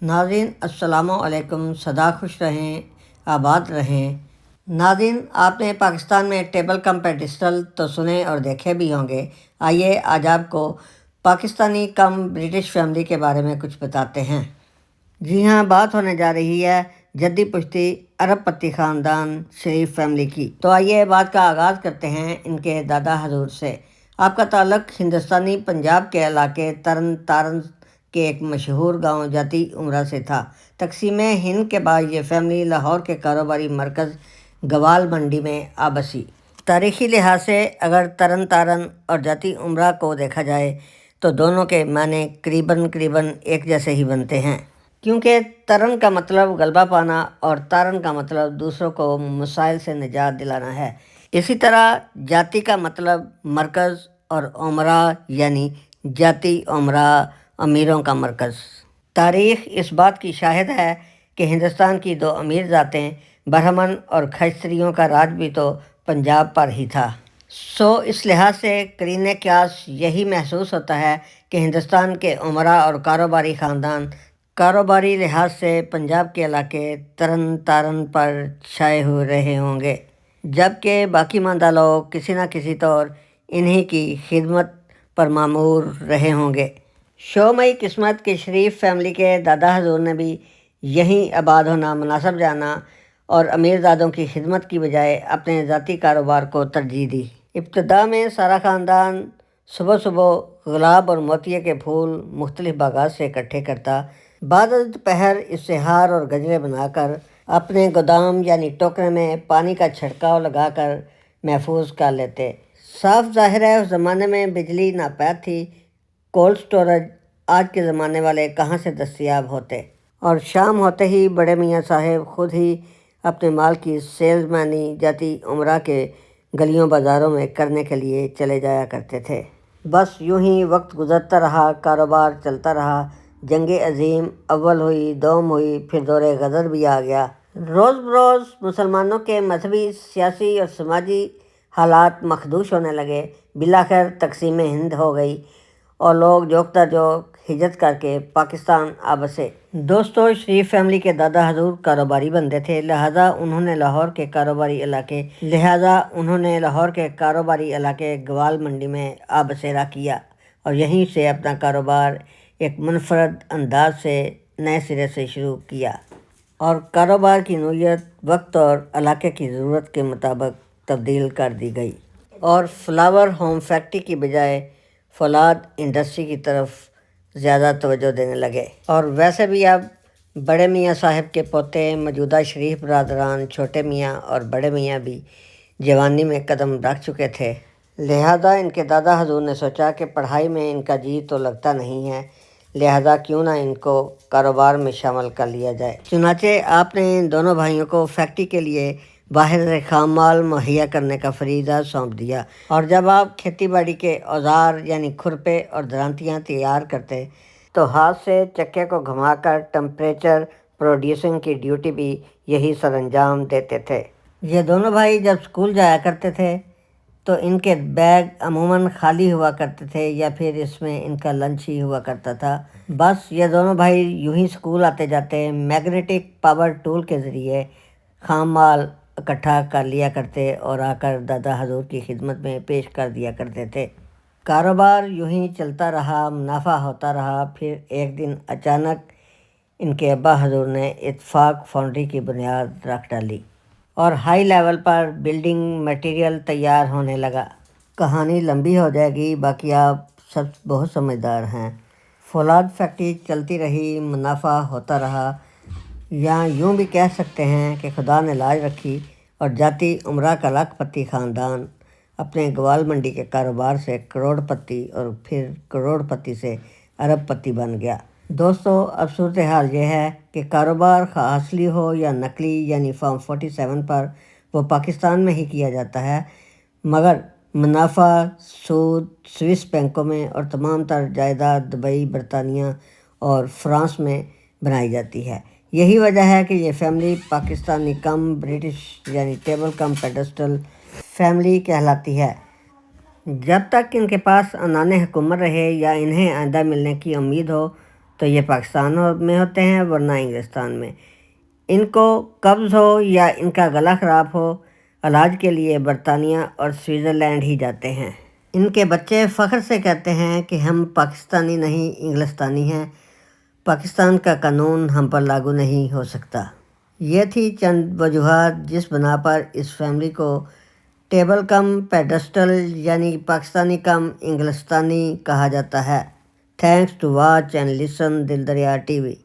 नाज़रीन अस्सलामु अलैकुम। सदा खुश रहें, आबाद रहें। नाज़रीन, आपने पाकिस्तान में टेबल कम पेडिस्टल तो सुने और देखे भी होंगे। आइए आज आपको पाकिस्तानी कम ब्रिटिश फैमिली के बारे में कुछ बताते हैं। जी हाँ, बात होने जा रही है जद्दी पुश्ती अरब पत्ती ख़ानदान शरीफ फैमिली की। तो आइए बात का आगाज़ करते हैं इनके दादा हजूर से। आपका ताल्लुक़ हिंदुस्तानी पंजाब के इलाके तरन तारन के एक मशहूर गांव जाती उमरा से था। तकसीम हिंद के बाद ये फैमिली लाहौर के कारोबारी मरकज़ गवाल मंडी में आ बसी। तारीख़ी लिहाज से अगर तरन तारन और जाती उमरा को देखा जाए तो दोनों के माने करीबन एक जैसे ही बनते हैं, क्योंकि तरन का मतलब गलबा पाना और तारन का मतलब दूसरों को मसाइल से निजात दिलाना है। इसी तरह जाति का मतलब मरकज़ और उमरा यानी जाती उमरा अमीरों का मरकज़। तारीख़ इस बात की शाहिद है कि हिंदुस्तान की दो अमीर ज़ातें बरहमन और खश्तरियों का राज भी तो पंजाब पर ही था। इस लिहाज से करीने क्यास यही महसूस होता है कि हिंदुस्तान के उमरा और कारोबारी ख़ानदान कारोबारी लिहाज से पंजाब के इलाके तरन तारन पर छाए हुए रहे होंगे, जबकि बाकी मानदा लोग किसी न किसी तौर इन्हीं की खिदमत पर मामूर रहे होंगे। शोमई किस्मत की शरीफ फैमिली के दादा हजूर ने भी यहीं आबाद होना मुनासिब जाना और अमीरजादों की खिदमत की बजाय अपने ज़ाती कारोबार को तरजीह दी। इब्तिदा में सारा ख़ानदान सुबह सुबह गुलाब और मोतिये के फूल मुख्तलिफ बागात से इकट्ठे करता। बाद दोपहर इससे हार और गजरे बनाकर अपने गोदाम यानी टोकरे में पानी का छिड़काव लगाकर महफूज कर लेते। साफ ज़ाहिर है उस ज़माने में बिजली नापैद थी, कोल्ड स्टोरेज आज के ज़माने वाले कहाँ से दस्तयाब होते, और शाम होते ही बड़े मियाँ साहब ख़ुद ही अपने माल की सेल्समैनी जाती उमरा के गलियों बाज़ारों में करने के लिए चले जाया करते थे। बस यूं ही वक्त गुज़रता रहा, कारोबार चलता रहा। जंग अज़ीम अव्वल हुई, दोम हुई, फिर दौरे गदर भी आ गया। रोज़ बरोज़ मुसलमानों के मजहबी, सियासी और समाजी हालात मखदूश होने लगे। बिलाखिर तकसीम हिंद हो गई और लोग जोकता जोक हिजरत करके पाकिस्तान आ बसे। दोस्तों, शरीफ फैमिली के दादा हजूर कारोबारी बंदे थे, लिहाजा उन्होंने लाहौर के कारोबारी इलाके गवाल मंडी में आ बसेरा किया और यहीं से अपना कारोबार एक मुनफरद अंदाज से नए सिरे से शुरू किया और कारोबार की नोयत वक्त और इलाके की ज़रूरत के मुताबिक तब्दील कर दी गई और फ्लावर होम फैक्ट्री की बजाय फौलाद इंडस्ट्री की तरफ ज़्यादा तवज्जो देने लगे। और वैसे भी अब बड़े मियाँ साहब के पोते मौजूदा शरीफ बरदरान छोटे मियाँ और बड़े मियाँ भी जवानी में कदम रख चुके थे, लिहाजा इनके दादा हजूर ने सोचा कि पढ़ाई में इनका जी तो लगता नहीं है, लिहाजा क्यों ना इनको कारोबार में शामिल कर लिया जाए। चुनाचे आपने इन दोनों भाइयों को फैक्ट्री के लिए बाहर से खाम माल मुहैया करने का फरीदा सौंप दिया और जब आप खेती बाड़ी के औजार यानी खुरपे और दरांतियाँ तैयार करते तो हाथ से चक्के को घुमाकर टेम्परेचर प्रोड्यूसिंग की ड्यूटी भी यही सरंजाम देते थे। ये दोनों भाई जब स्कूल जाया करते थे तो इनके बैग अमूमन खाली हुआ करते थे या फिर इसमें इनका लंच ही हुआ करता था। बस ये दोनों भाई यूं ही स्कूल आते जाते मैग्नेटिक पावर टूल के ज़रिए खाम माल इकट्ठा कर लिया करते और आकर दादा हजूर की खिदमत में पेश कर दिया करते थे। कारोबार यूं ही चलता रहा, मुनाफा होता रहा। फिर एक दिन अचानक इनके अब्बा हजूर ने इत्तेफाक फाउंड्री की बुनियाद रख डाली और हाई लेवल पर बिल्डिंग मटेरियल तैयार होने लगा। कहानी लंबी हो जाएगी, बाकी आप सब बहुत समझदार हैं। फौलाद फैक्ट्री चलती रही, मुनाफा होता रहा, या यूं भी कह सकते हैं कि खुदा ने लाज रखी और जाती उमरा का लखपति ख़ानदान अपने गवाल मंडी के कारोबार से करोड़पति और फिर करोड़पति से अरबपति बन गया। दोस्तों, अब सूरत हाल ये है कि कारोबार असली हो या नकली यानी फॉर्म 47 पर, वो पाकिस्तान में ही किया जाता है, मगर मुनाफा सूद स्विस बैंकों में और तमाम तर जायदाद दुबई, बरतानिया और फ्रांस में बनाई जाती है। यही वजह है कि ये फैमिली पाकिस्तानी कम ब्रिटिश यानी टेबल कम पेडेस्टल फैमिली कहलाती है। जब तक इनके पास अनाने हुकूमत रहे या इन्हें आइंदा मिलने की उम्मीद हो تو یہ پاکستان میں ہوتے ہیں ورنہ انگلستان میں۔ ان کو قبض ہو یا ان کا گلا خراب ہو، علاج کے لیے برطانیہ اور سوئٹزرلینڈ ہی جاتے ہیں۔ ان کے بچے فخر سے کہتے ہیں کہ ہم پاکستانی نہیں انگلستانی ہیں، پاکستان کا قانون ہم پر لاگو نہیں ہو سکتا۔ یہ تھی چند وجوہات جس بنا پر اس فیملی کو ٹیبل کم پیڈسٹل یعنی پاکستانی کم انگلستانی کہا جاتا ہے۔ Thanks to watch and listen Dil Darya T V.